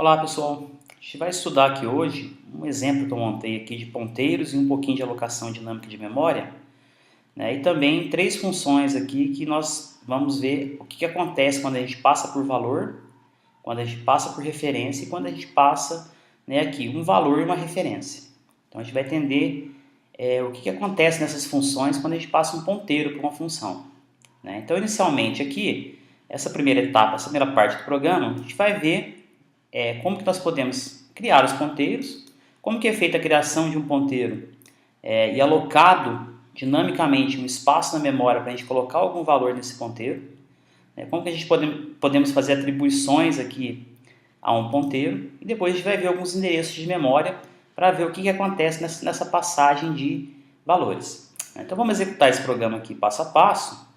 Olá pessoal, a gente vai estudar aqui hoje um exemplo que eu montei aqui de ponteiros e um pouquinho de alocação dinâmica de memória, né? E também três funções aqui que nós vamos ver o que acontece quando a gente passa por valor, quando a gente passa por referência e quando a gente passa, né, aqui um valor e uma referência. Então a gente vai entender o que acontece nessas funções quando a gente passa um ponteiro por uma função, né? Então inicialmente aqui, essa primeira etapa, essa primeira parte do programa, a gente vai ver como que nós podemos criar os ponteiros, como que é feita a criação de um ponteiro e alocado dinamicamente um espaço na memória para a gente colocar algum valor nesse ponteiro, né? Como que a gente podemos fazer atribuições aqui a um ponteiro, e depois a gente vai ver alguns endereços de memória para ver o que acontece nessa passagem de valores. Então vamos executar esse programa aqui passo a passo,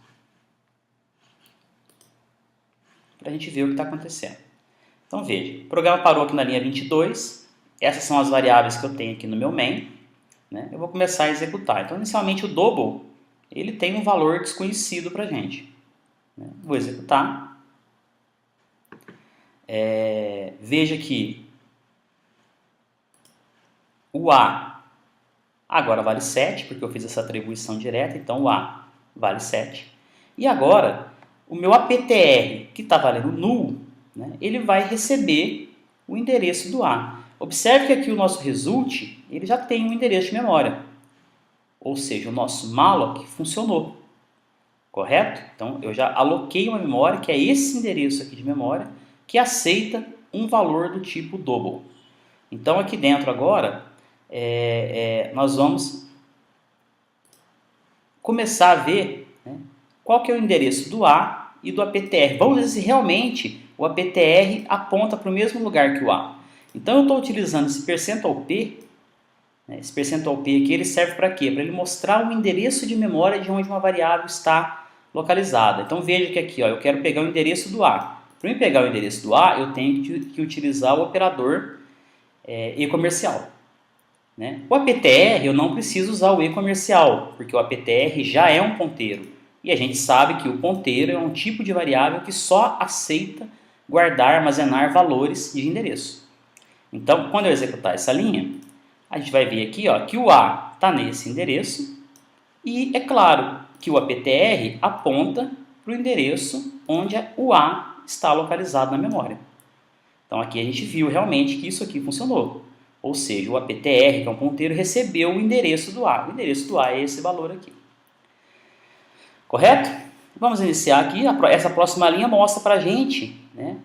para a gente ver o que está acontecendo. Então veja, o programa parou aqui na linha 22, essas são as variáveis que eu tenho aqui no meu main, né? Eu vou começar a executar. Então inicialmente o double, ele tem um valor desconhecido para a gente, né? Vou executar. Veja que o A agora vale 7, porque eu fiz essa atribuição direta, então o A vale 7. E agora, o meu APTR, que está valendo null, né, ele vai receber o endereço do A. Observe que aqui o nosso result, ele já tem um endereço de memória. Ou seja, o nosso malloc funcionou. Correto? Então, eu já aloquei uma memória, que é esse endereço aqui de memória, que aceita um valor do tipo double. Então, aqui dentro agora, nós vamos começar a ver, né, qual que é o endereço do A e do APTR. Vamos ver se realmente o APTR aponta para o mesmo lugar que o A. Então eu estou utilizando esse %P, né, esse %P aqui, ele serve para quê? Para ele mostrar o endereço de memória de onde uma variável está localizada. Então veja que aqui, ó, eu quero pegar o endereço do A. Para eu pegar o endereço do A, eu tenho que utilizar o operador e-comercial, né? O APTR eu não preciso usar o e-comercial, porque o APTR já é um ponteiro. E a gente sabe que o ponteiro é um tipo de variável que só aceita guardar, armazenar valores de endereço. Então, quando eu executar essa linha, a gente vai ver aqui, ó, que o A está nesse endereço e é claro que o APTR aponta para o endereço onde o A está localizado na memória. Então, aqui a gente viu realmente que isso aqui funcionou. Ou seja, o APTR, que é um ponteiro, recebeu o endereço do A. O endereço do A é esse valor aqui. Correto? Vamos iniciar aqui. Essa próxima linha mostra para a gente, né,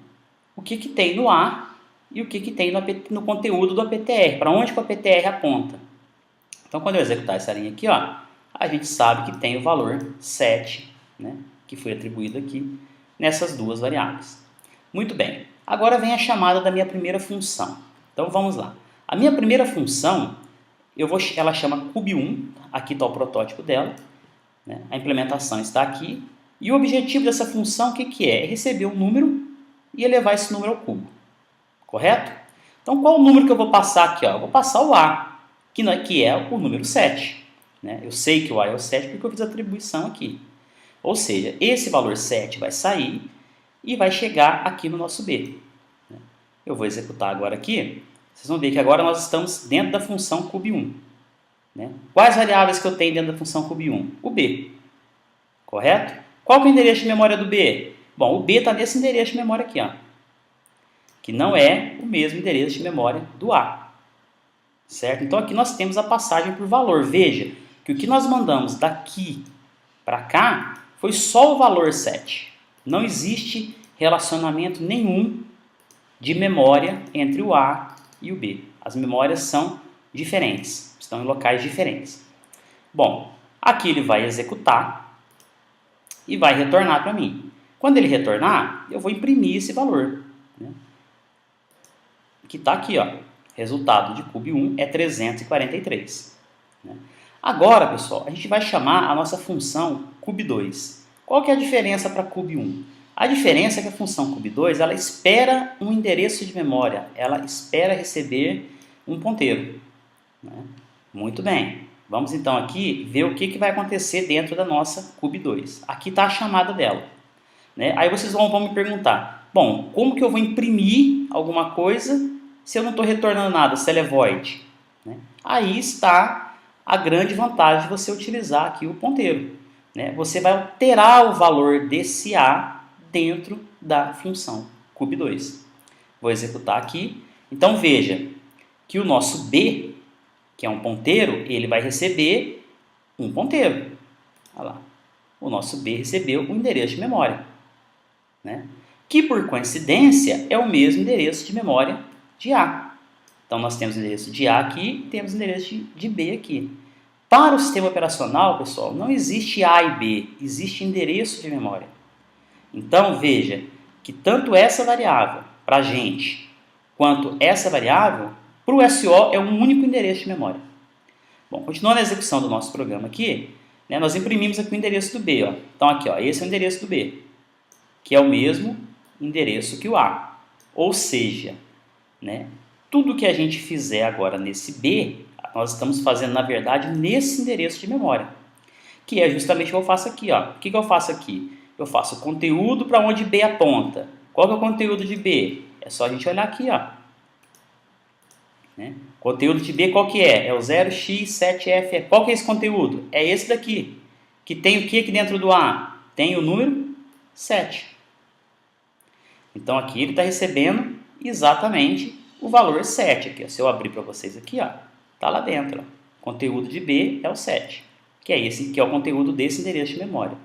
o que tem no A e o que tem no conteúdo do APTR. Para onde que o APTR aponta. Então, quando eu executar essa linha aqui, ó, a gente sabe que tem o valor 7, né, que foi atribuído aqui nessas duas variáveis. Muito bem. Agora vem a chamada da minha primeira função. Então, vamos lá. A minha primeira função, ela chama cub1, aqui está o protótipo dela, né? A implementação está aqui, e o objetivo dessa função o que é? É receber um número e elevar esse número ao cubo, correto? Então qual o número que eu vou passar aqui? Ó? Eu vou passar o A, que é o número 7, né? Eu sei que o A é o 7 porque eu fiz a atribuição aqui, ou seja, esse valor 7 vai sair e vai chegar aqui no nosso B. Eu vou executar agora aqui. Vocês vão ver que agora nós estamos dentro da função cub1. Né? Quais variáveis que eu tenho dentro da função cub1? O B. Correto? Qual que é o endereço de memória do B? Bom, o B está nesse endereço de memória aqui, ó, que não é o mesmo endereço de memória do A. Certo? Então aqui nós temos a passagem por valor. Veja que o que nós mandamos daqui para cá foi só o valor 7. Não existe relacionamento nenhum de memória entre o A e o B. As memórias são diferentes, estão em locais diferentes. Bom, aqui ele vai executar e vai retornar para mim. Quando ele retornar, eu vou imprimir esse valor, né, que está aqui, ó. Resultado de cub1 é 343. Né? Agora, pessoal, a gente vai chamar a nossa função cub2. Qual que é a diferença para cub1? A diferença é que a função cub2 ela espera um endereço de memória, ela espera receber um ponteiro. Né? Muito bem, vamos então aqui ver o que vai acontecer dentro da nossa cub2. Aqui está a chamada dela. Né? Aí vocês vão me perguntar, Bom, como que eu vou imprimir alguma coisa se eu não estou retornando nada, se ela é void? Né? Aí está a grande vantagem de você utilizar aqui o ponteiro. Né? Você vai alterar o valor desse A dentro da função cube2. Vou executar aqui. Então veja que o nosso B, que é um ponteiro, ele vai receber um ponteiro. Olha lá. O nosso B recebeu o endereço de memória. Né? Que por coincidência é o mesmo endereço de memória de A. Então nós temos o endereço de A aqui e temos o endereço de B aqui. Para o sistema operacional, pessoal, não existe A e B, existe endereço de memória. Então veja que tanto essa variável para a gente quanto essa variável para o SO é um único endereço de memória. Bom, continuando a execução do nosso programa aqui, né, nós imprimimos aqui o endereço do B. Ó. Então aqui, ó, esse é o endereço do B, que é o mesmo endereço que o A. Ou seja, né, tudo que a gente fizer agora nesse B, nós estamos fazendo, na verdade, nesse endereço de memória. Que é justamente o que eu faço aqui. Ó. O que eu faço aqui? Eu faço o conteúdo para onde B aponta. Qual que é o conteúdo de B? É só a gente olhar aqui. Ó. Né? O conteúdo de B qual que é? É o 0x7f. Qual que é esse conteúdo? É esse daqui. Que tem o que aqui dentro do A? Tem o número 7. Então aqui ele está recebendo exatamente o valor 7. Aqui, ó. Se eu abrir para vocês aqui, está lá dentro. Ó. O conteúdo de B é o 7, que é esse que é o conteúdo desse endereço de memória.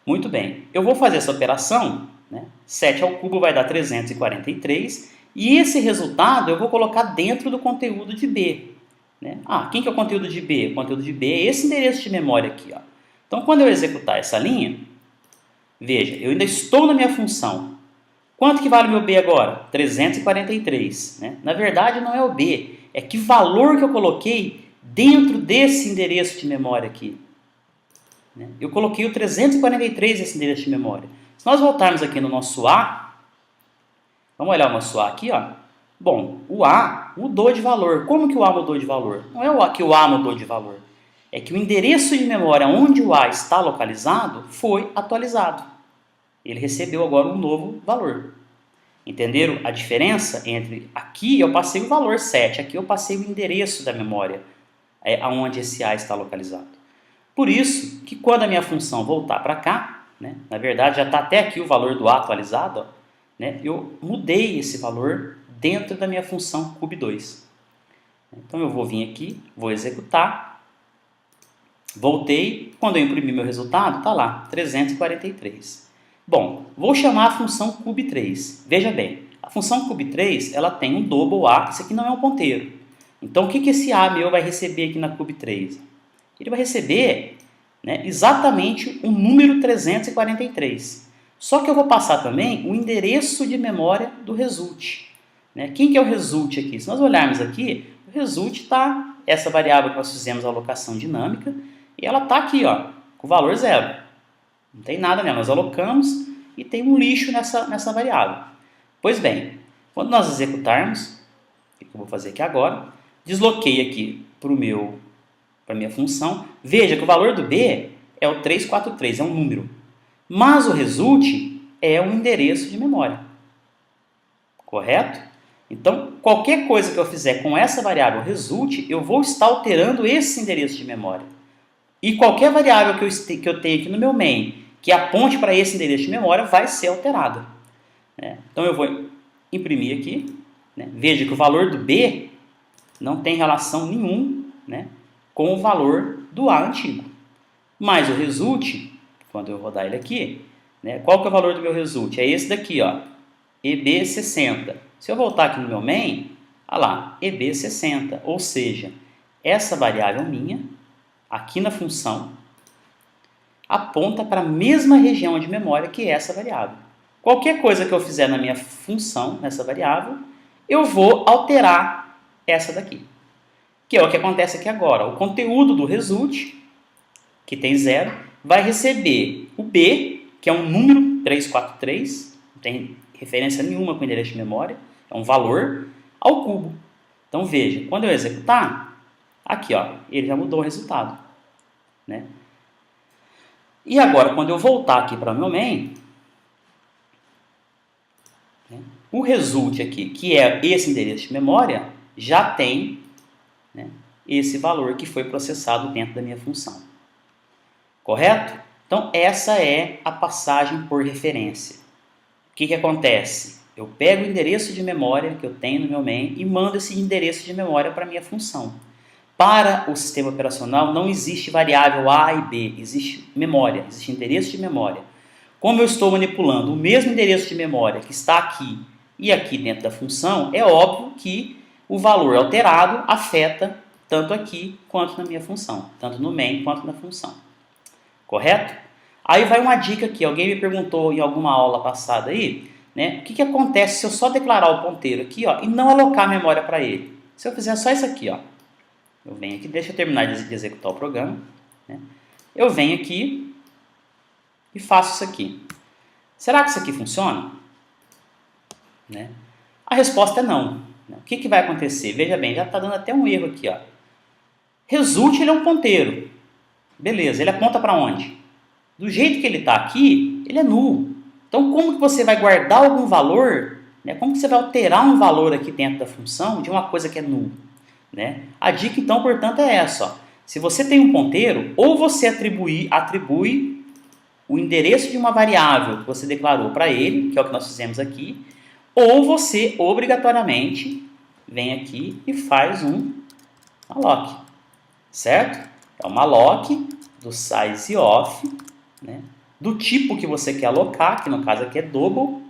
Muito bem, eu vou fazer essa operação, né? 7 ao cubo vai dar 343, e esse resultado eu vou colocar dentro do conteúdo de B. Né? Quem que é o conteúdo de B? O conteúdo de B é esse endereço de memória aqui. Ó. Então, quando eu executar essa linha, veja, eu ainda estou na minha função. Quanto que vale o meu B agora? 343. Né? Na verdade, não é o B, é que valor que eu coloquei dentro desse endereço de memória aqui. Né? Eu coloquei o 343 nesse endereço de memória. Se nós voltarmos aqui no nosso A, vamos olhar o nosso A aqui, ó. Bom, o A mudou de valor. Como que o A mudou de valor? Não é que o A mudou de valor. É que o endereço de memória onde o A está localizado foi atualizado. Ele recebeu agora um novo valor. Entenderam a diferença entre aqui eu passei o valor 7, aqui eu passei o endereço da memória aonde esse A está localizado. Por isso que quando a minha função voltar para cá, né, na verdade já está até aqui o valor do A atualizado, ó, né, eu mudei esse valor dentro da minha função cube2. Então eu vou vir aqui, vou executar, voltei, quando eu imprimir meu resultado, está lá, 343. Bom, vou chamar a função cube3. Veja bem, a função cube3 ela tem um double A, isso aqui não é um ponteiro. Então o que esse A meu vai receber aqui na cube3? Ele vai receber, né, exatamente o número 343. Só que eu vou passar também o endereço de memória do result. Né? Quem que é o result aqui? Se nós olharmos aqui, o result está essa variável que nós fizemos a alocação dinâmica e ela está aqui, ó, com o valor 0. Não tem nada nela, nós alocamos e tem um lixo nessa variável. Pois bem, quando nós executarmos, o que eu vou fazer aqui agora, desloquei aqui para a minha função, veja que o valor do B é o 343, é um número. Mas o result é um endereço de memória. Correto? Então, qualquer coisa que eu fizer com essa variável result, eu vou estar alterando esse endereço de memória. E qualquer variável que eu tenho aqui no meu main, que aponte para esse endereço de memória, vai ser alterada. Né? Então, eu vou imprimir aqui. Né? Veja que o valor do B não tem relação nenhuma, né, com o valor do A antigo. Mas o result, quando eu rodar ele aqui, né, qual que é o valor do meu result? É esse daqui, ó, EB60. Se eu voltar aqui no meu main, olha lá, EB60. Ou seja, essa variável minha, aqui na função, aponta para a mesma região de memória que essa variável. Qualquer coisa que eu fizer na minha função, nessa variável, eu vou alterar essa daqui. Que é o que acontece aqui agora. O conteúdo do result, que tem 0, vai receber o B, que é um número 343, não tem referência nenhuma com o endereço de memória, é um valor, ao cubo. Então veja, quando eu executar, aqui ó, ele já mudou o resultado. Né? E agora, quando eu voltar aqui para o meu main, o result aqui, que é esse endereço de memória, já tem, né, esse valor que foi processado dentro da minha função. Correto? Então, essa é a passagem por referência. O que acontece? Eu pego o endereço de memória que eu tenho no meu main e mando esse endereço de memória para a minha função. Para o sistema operacional não existe variável A e B, existe memória, existe endereço de memória. Como eu estou manipulando o mesmo endereço de memória que está aqui e aqui dentro da função, é óbvio que o valor alterado afeta tanto aqui quanto na minha função, tanto no main quanto na função. Correto? Aí vai uma dica aqui, alguém me perguntou em alguma aula passada aí, né, o que acontece se eu só declarar o ponteiro aqui, ó, e não alocar memória para ele? Se eu fizer só isso aqui, ó, eu venho aqui, deixa eu terminar de executar o programa, né, eu venho aqui e faço isso aqui. Será que isso aqui funciona? Né? A resposta é não. O que vai acontecer? Veja bem, já está dando até um erro aqui, ó. Result, ele é um ponteiro. Beleza, ele aponta para onde? Do jeito que ele está aqui, ele é null. Então, como que você vai guardar algum valor, né? Como que você vai alterar um valor aqui dentro da função de uma coisa que é null? Né? A dica, então, portanto, é essa. Ó. Se você tem um ponteiro, ou você atribui o endereço de uma variável que você declarou para ele, que é o que nós fizemos aqui, ou você, obrigatoriamente, vem aqui e faz um malloc. Certo? É um malloc do size of, né, do tipo que você quer alocar, que no caso aqui é double,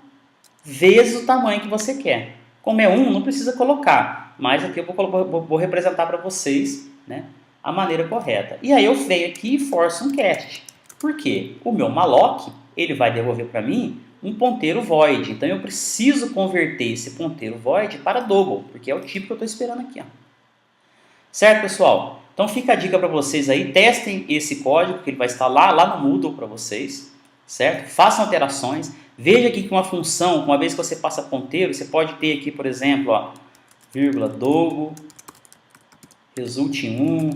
vezes o tamanho que você quer. Como é 1, não precisa colocar, mas aqui eu vou representar para vocês, né, a maneira correta. E aí eu venho aqui e forço um cast. Por quê? O meu malloc, ele vai devolver para mim um ponteiro void. Então eu preciso converter esse ponteiro void para double, porque é o tipo que eu estou esperando aqui. Ó. Certo, pessoal? Então fica a dica para vocês aí, testem esse código que ele vai estar lá no Moodle para vocês, certo? Façam alterações, veja aqui que uma função, uma vez que você passa ponteiro, você pode ter aqui, por exemplo, ó, vírgula, double, result 1,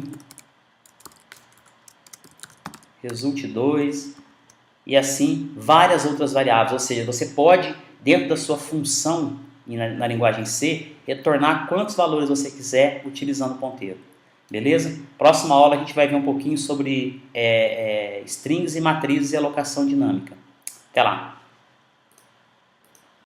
result 2, e assim várias outras variáveis, ou seja, você pode, dentro da sua função, na linguagem C, retornar quantos valores você quiser utilizando o ponteiro. Beleza? Próxima aula a gente vai ver um pouquinho sobre strings e matrizes e alocação dinâmica. Até lá!